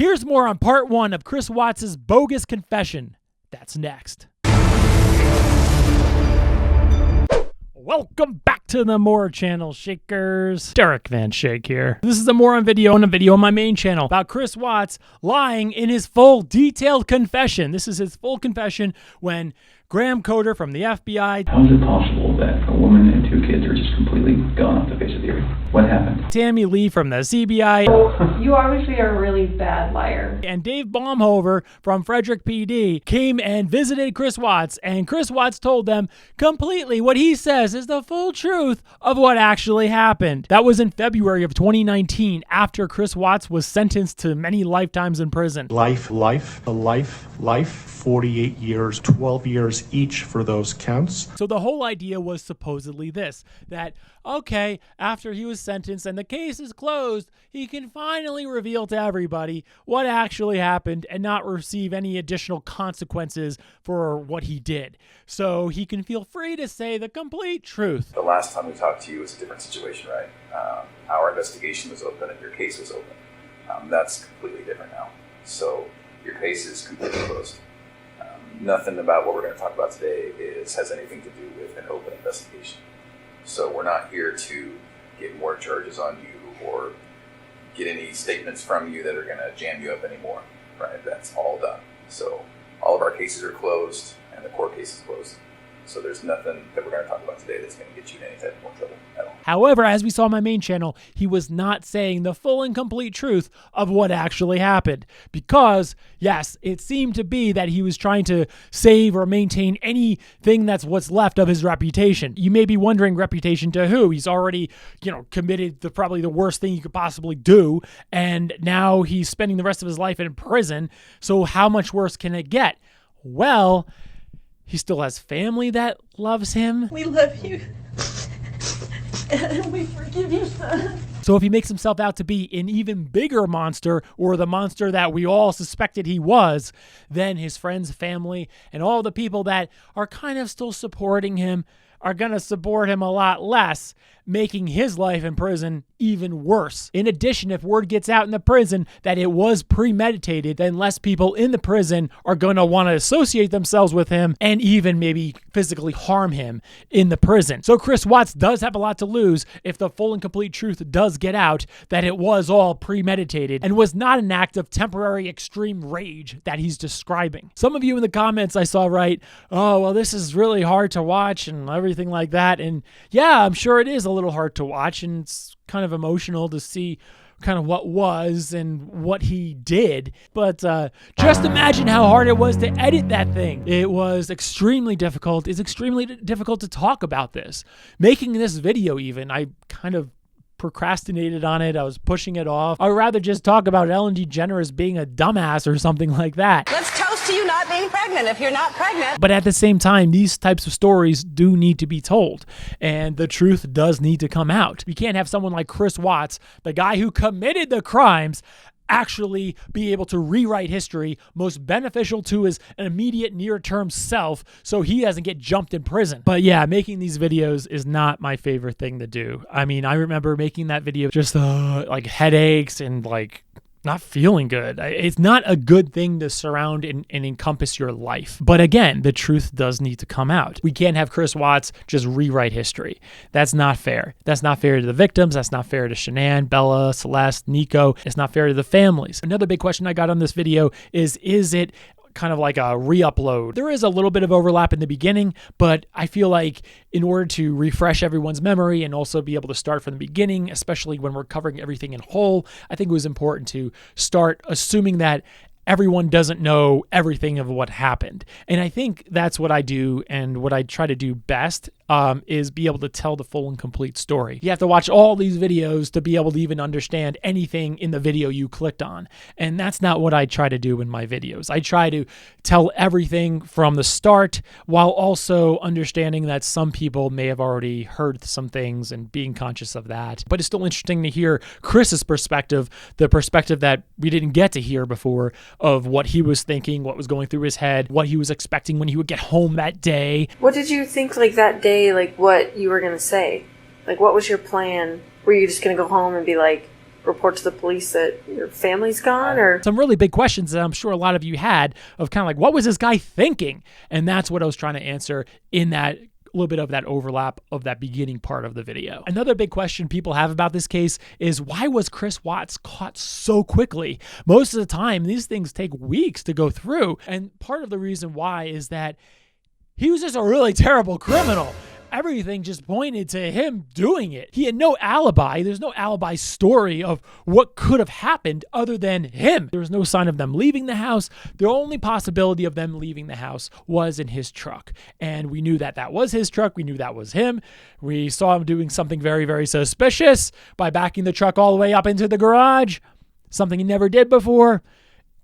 Here's more on part 1 of Chris Watts' bogus confession. That's next. Welcome back to the More Channel Shakers. Derek Van Shake here. This is a More on video on my main channel about Chris Watts lying in his full detailed confession. This is his full confession when Grahm Coder from the FBI. How is it possible that a woman and 2 kids are just completely gone off the face of the earth? What happened? Tammy Lee from the CBI. You obviously are a really bad liar. And Dave Baumhover from Frederick PD came and visited Chris Watts, and Chris Watts told them completely what he says is the full truth of what actually happened. That was in February of 2019, after Chris Watts was sentenced to many lifetimes in prison. Life, 48 years, 12 years each for those counts. So the whole idea was supposedly this, that, okay, after he was sentenced and the case is closed, he can finally reveal to everybody what actually happened and not receive any additional consequences for what he did. So he can feel free to say the complete truth. The last time we talked to you was a different situation, right? Our investigation was open and your case was open. That's completely different now. So your case is completely closed. Nothing about what we're going to talk about today has anything to do with an open investigation. So we're not here to get more charges on you or get any statements from you that are going to jam you up anymore, right? That's all done. So all of our cases are closed and the court case is closed. So there's nothing that we're going to talk about today that's going to get you in any type of more trouble at all. However, as we saw on my main channel, he was not saying the full and complete truth of what actually happened. Because, yes, it seemed to be that he was trying to save or maintain anything that's what's left of his reputation. You may be wondering, reputation to who? He's already, committed probably the worst thing you could possibly do. And now he's spending the rest of his life in prison. So how much worse can it get? Well, he still has family that loves him. We love you. And we forgive you, son. So if he makes himself out to be an even bigger monster, or the monster that we all suspected he was, then his friends, family, and all the people that are kind of still supporting him are going to support him a lot less, making his life in prison even worse. In addition, if word gets out in the prison that it was premeditated, then less people in the prison are going to want to associate themselves with him and even maybe physically harm him in the prison. So Chris Watts does have a lot to lose if the full and complete truth does get out that it was all premeditated and was not an act of temporary extreme rage that he's describing. Some of you in the comments I saw write, oh, well, this is really hard to watch and everything like that. And yeah, I'm sure it is a little hard to watch, and it's kind of emotional to see kind of what was and what he did. But just imagine how hard it was to edit that thing. It was extremely difficult. It's extremely difficult to talk about this. Making this video even, I kind of procrastinated on it. I was pushing it off. I'd rather just talk about Ellen DeGeneres being a dumbass or something like that. Let's toast to you not being pregnant if you're not pregnant. But at the same time, these types of stories do need to be told, and the truth does need to come out. You can't have someone like Chris Watts, the guy who committed the crimes, actually be able to rewrite history most beneficial to his immediate near-term self so he doesn't get jumped in prison. But yeah, making these videos is not my favorite thing to do. I mean, I remember making that video just like headaches and like not feeling good. It's not a good thing to surround and encompass your life. But again, the truth does need to come out. We can't have Chris Watts just rewrite history. That's not fair. That's not fair to the victims. That's not fair to Shanann, Bella, Celeste, Nico. It's not fair to the families. Another big question I got on this video is it kind of like a re-upload? There is a little bit of overlap in the beginning, but I feel like in order to refresh everyone's memory and also be able to start from the beginning, especially when we're covering everything in whole, I think it was important to start assuming that everyone doesn't know everything of what happened. And I think that's what I do, and what I try to do best is be able to tell the full and complete story. You have to watch all these videos to be able to even understand anything in the video you clicked on. And that's not what I try to do in my videos. I try to tell everything from the start while also understanding that some people may have already heard some things and being conscious of that. But it's still interesting to hear Chris's perspective, the perspective that we didn't get to hear before, of what he was thinking, what was going through his head, what he was expecting when he would get home that day. What did you think like that day, like what you were going to say? Like what was your plan? Were you just going to go home and be like, report to the police that your family's gone? Or some really big questions that I'm sure a lot of you had of kind of like, what was this guy thinking? And that's what I was trying to answer in that little bit of that overlap of that beginning part of the video. Another big question people have about this case is, why was Chris Watts caught so quickly? Most of the time, these things take weeks to go through. And part of the reason why is that he was just a really terrible criminal. Everything just pointed to him doing it. He had no alibi. There's no alibi story of what could have happened other than him. There was no sign of them leaving the house. The only possibility of them leaving the house was in his truck. And we knew that that was his truck. We knew that was him. We saw him doing something very, very suspicious by backing the truck all the way up into the garage, something he never did before.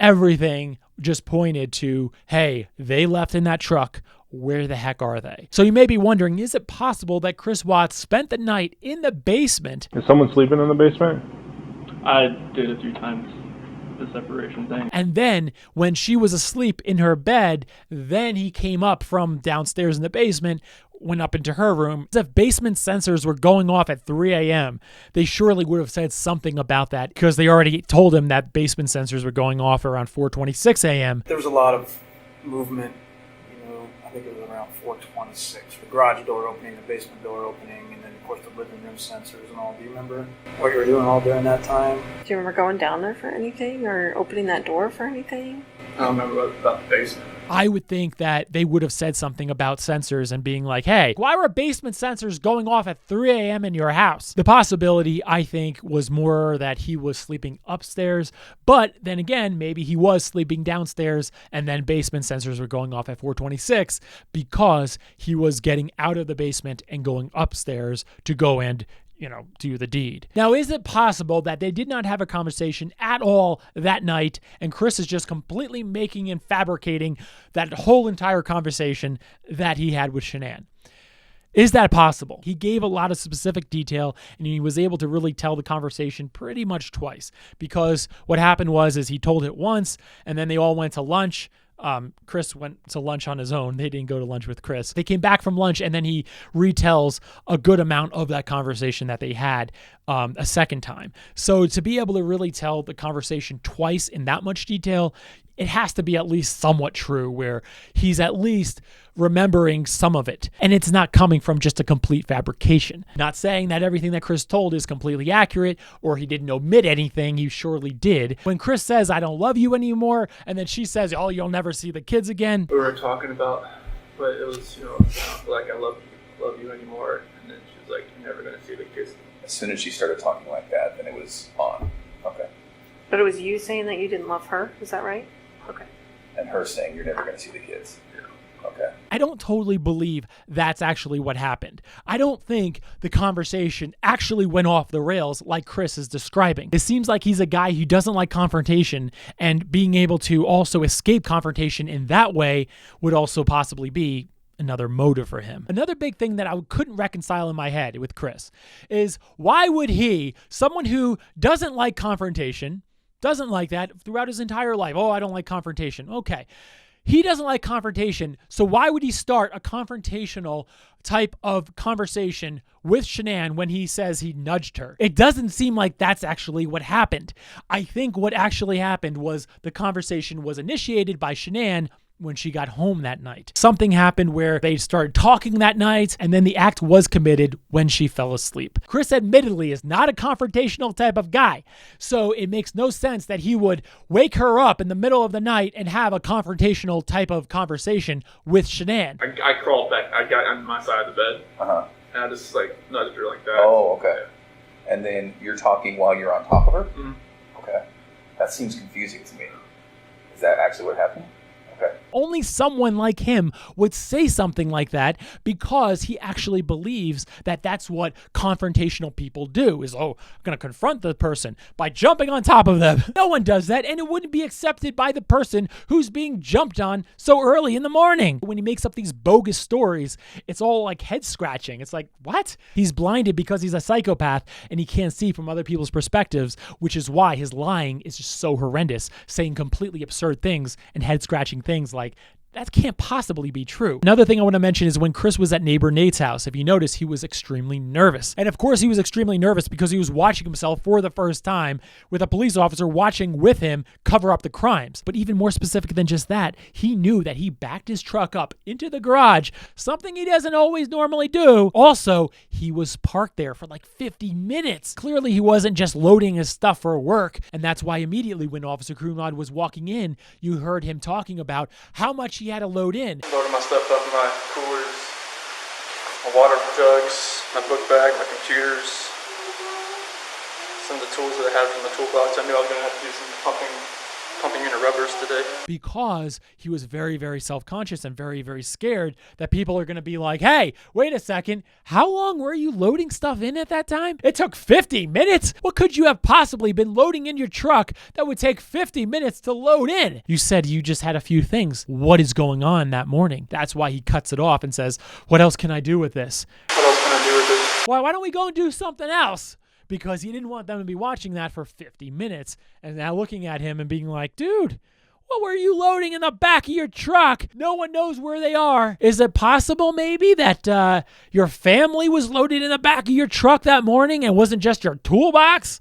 Everything just pointed to, hey, they left in that truck. Where the heck are they? So you may be wondering, is it possible that Chris Watts spent the night in the basement? Is someone sleeping in the basement? I did a few times, the separation thing. And then when she was asleep in her bed, then he came up from downstairs in the basement, went up into her room. If basement sensors were going off at 3 a.m., they surely would have said something about that because they already told him that basement sensors were going off around 4:26 a.m. There was a lot of movement. I think it was around 4:26. The garage door opening, the basement door opening, and then of course the living room sensors and all. Do you remember what you were doing all during that time? do you remember going down there for anything or opening that door for anything? I don't remember about the basement. I would think that they would have said something about sensors and being like, hey, why were basement sensors going off at 3 a.m. in your house? The possibility, I think, was more that he was sleeping upstairs. But then again, maybe he was sleeping downstairs and then basement sensors were going off at 4:26 because he was getting out of the basement and going upstairs to go and do the deed. Now, is it possible that they did not have a conversation at all that night and Chris is just completely making and fabricating that whole entire conversation that he had with Shanann? Is that possible? He gave a lot of specific detail and he was able to really tell the conversation pretty much twice, because what happened is he told it once and then they all went to lunch. Chris went to lunch on his own. They didn't go to lunch with Chris. They came back from lunch and then he retells a good amount of that conversation that they had a second time. So to be able to really tell the conversation twice in that much detail, it has to be at least somewhat true, where he's at least remembering some of it. And it's not coming from just a complete fabrication. Not saying that everything that Chris told is completely accurate or he didn't omit anything. He surely did. When Chris says, I don't love you anymore, and then she says, oh, you'll never see the kids again. We were talking about, but it was, like, I love you anymore. And then she was like, you're never going to see the kids. As soon as she started talking like that, then it was on. Okay. But it was you saying that you didn't love her, is that right? Okay. And her saying, you're never going to see the kids. Yeah. Okay. I don't totally believe that's actually what happened. I don't think the conversation actually went off the rails like Chris is describing. It seems like he's a guy who doesn't like confrontation, and being able to also escape confrontation in that way would also possibly be another motive for him. Another big thing that I couldn't reconcile in my head with Chris is, why would he, someone who doesn't like confrontation, doesn't like that throughout his entire life. Oh, I don't like confrontation. Okay. He doesn't like confrontation. So why would he start a confrontational type of conversation with Shanann when he says he nudged her? It doesn't seem like that's actually what happened. I think what actually happened was the conversation was initiated by Shanann when she got home that night. Something happened where they started talking that night, and then the act was committed when she fell asleep. Chris admittedly is not a confrontational type of guy, so it makes no sense that he would wake her up in the middle of the night and have a confrontational type of conversation with Shanann. I crawled back. I got on my side of the bed. And I just nudged her like that. Oh, okay. And then you're talking while you're on top of her? Mm-hmm. Okay. That seems confusing to me. Is that actually what happened? Okay. Only someone like him would say something like that, because he actually believes that that's what confrontational people do, is, I'm going to confront the person by jumping on top of them. No one does that, and it wouldn't be accepted by the person who's being jumped on so early in the morning. When he makes up these bogus stories, it's all like head scratching. It's like, what? He's blinded because he's a psychopath and he can't see from other people's perspectives, which is why his lying is just so horrendous, saying completely absurd things and head scratching things like That can't possibly be true. Another thing I want to mention is when Chris was at neighbor Nate's house. If you notice, he was extremely nervous. And of course, he was extremely nervous because he was watching himself for the first time with a police officer watching with him cover up the crimes. But even more specific than just that, he knew that he backed his truck up into the garage, something he doesn't always normally do. Also, he was parked there for like 50 minutes. Clearly, he wasn't just loading his stuff for work. And that's why immediately when Officer Grunwald was walking in, you heard him talking about how much he had to load in. Loading my stuff up in my coolers, my water jugs, my book bag, my computers, some of the tools that I had from the toolbox. I knew I was going to have to do some pumping unit rubbers today. Because he was very, very self-conscious and very, very scared that people are going to be like, hey, wait a second, how long were you loading stuff in at that time? It took 50 minutes? What could you have possibly been loading in your truck that would take 50 minutes to load in? You said you just had a few things. What is going on that morning? That's why he cuts it off and says, what else can I do with this? What else can I do with this? Why don't we go and do something else? Because he didn't want them to be watching that for 50 minutes and now looking at him and being like, dude, what were you loading in the back of your truck? No one knows where they are. Is it possible maybe that your family was loaded in the back of your truck that morning and wasn't just your toolbox?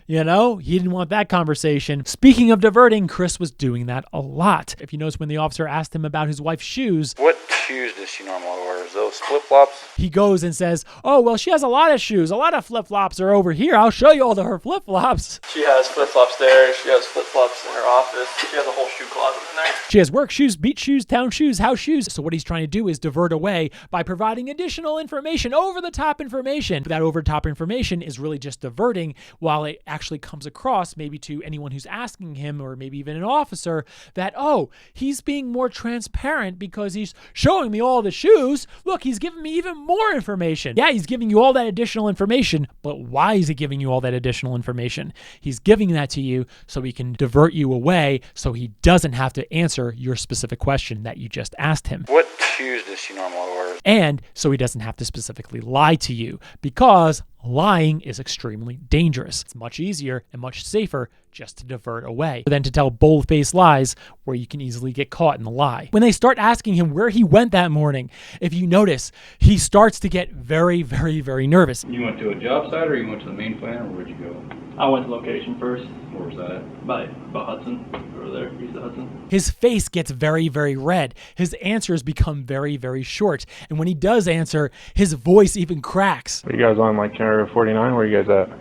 You know, he didn't want that conversation. Speaking of diverting, Chris was doing that a lot. If you notice when the officer asked him about his wife's shoes, what shoes does she normally wear? Those flip-flops? He goes and says, oh, well, she has a lot of shoes. A lot of flip-flops are over here. I'll show you all of her flip-flops. She has flip-flops there. She has flip-flops in her office. She has a whole shoe closet in there. She has work shoes, beach shoes, town shoes, house shoes. So what he's trying to do is divert away by providing additional information, over-the-top information. That over-the-top information is really just diverting while it actually comes across maybe to anyone who's asking him or maybe even an officer that, oh, he's being more transparent because he's showing me all the shoes. Look, he's giving me even more information. Yeah, he's giving you all that additional information, but why is he giving you all that additional information? He's giving that to you so he can divert you away so he doesn't have to answer your specific question that you just asked him. What shoes does she normally wear? And so he doesn't have to specifically lie to you because lying is extremely dangerous. It's much easier and much safer just to divert away than to tell bold-faced lies where you can easily get caught in the lie. When they start asking him where he went that morning, if you notice, he starts to get very, very, very nervous. You went to a job site or you went to the main plant, or where'd you go? I went to location first. Where was that? By Hudson. Over there. Use the Hudson. His face gets very, very red. His answers become very, very short. And when he does answer, his voice even cracks. Are you guys on like Area 49? Where are you guys at?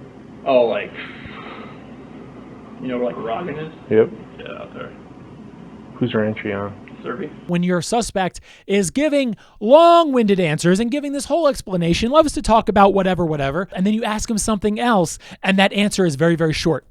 Oh, like, you know where like Rockin' is? Yep. Yeah, out there. Who's your entry on? Survey. When your suspect is giving long-winded answers and giving this whole explanation, loves to talk about whatever, and then you ask him something else, and that answer is very, very short.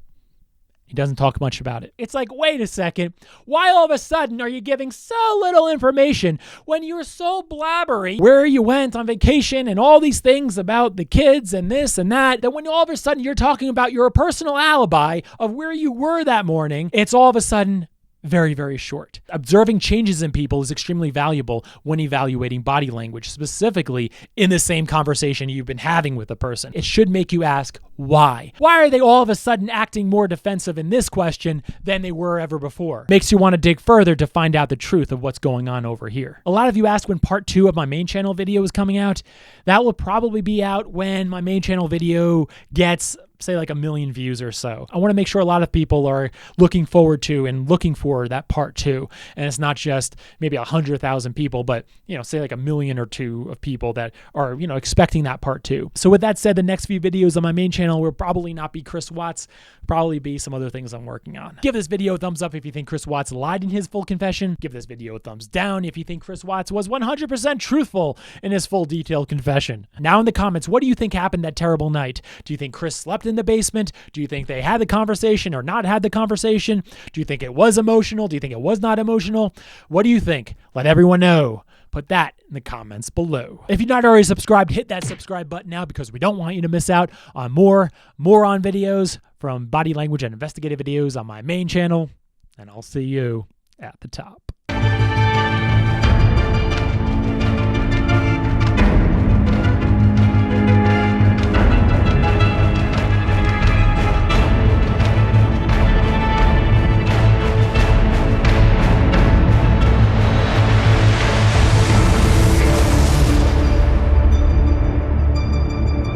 He doesn't talk much about it. It's like, wait a second, why all of a sudden are you giving so little information when you're so blabbery where you went on vacation and all these things about the kids and this and that when all of a sudden you're talking about your personal alibi of where you were that morning, it's all of a sudden very, very short. Observing changes in people is extremely valuable when evaluating body language, specifically in the same conversation you've been having with a person. It should make you ask, why? Why are they all of a sudden acting more defensive in this question than they were ever before? Makes you want to dig further to find out the truth of what's going on over here. A lot of you asked when part 2 of my main channel video is coming out. That will probably be out when my main channel video gets say like 1 million views or so. I want to make sure a lot of people are looking forward to and looking for that part 2. And it's not just maybe 100,000 people, but say like 1 million or 2 of people that are, expecting that part 2. So with that said, the next few videos on my main channel will probably not be Chris Watts, probably be some other things I'm working on. Give this video a thumbs up if you think Chris Watts lied in his full confession. Give this video a thumbs down if you think Chris Watts was 100% truthful in his full detailed confession. Now in the comments, what do you think happened that terrible night? Do you think Chris slept in the basement? Do you think they had the conversation or not had the conversation? Do you think it was emotional? Do you think it was not emotional? What do you think? Let everyone know. Put that in the comments below. If you're not already subscribed, hit that subscribe button now because we don't want you to miss out on more on videos from body language and investigative videos on my main channel. And I'll see you at the top.